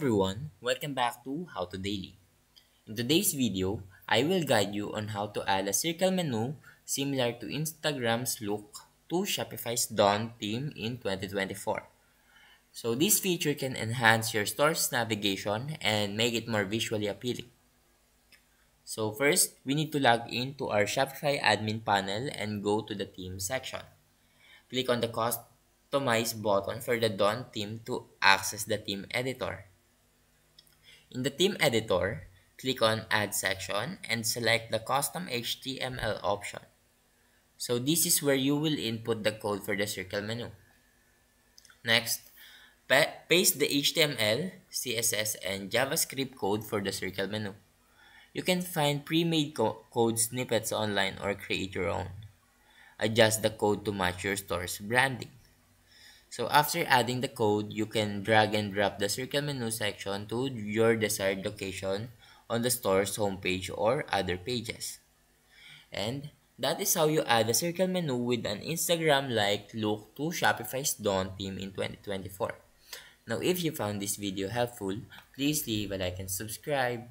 Everyone, welcome back to How to Daily. In today's video, I will guide you on how to add a circle menu similar to Instagram's look to Shopify's Dawn theme in 2024. So this feature can enhance your store's navigation and make it more visually appealing. So first, we need to log into our Shopify admin panel and go to the theme section. Click on the Customize button for the Dawn theme to access the theme editor. In the theme editor, click on Add section and select the Custom HTML option. So this is where you will input the code for the circle menu. Next, paste the HTML, CSS, and JavaScript code for the circle menu. You can find pre-made code snippets online or create your own. Adjust the code to match your store's branding. So after adding the code, you can drag and drop the circle menu section to your desired location on the store's homepage or other pages. And that is how you add a circle menu with an Instagram-like look to Shopify's Dawn theme in 2024. Now, if you found this video helpful, please leave a like and subscribe.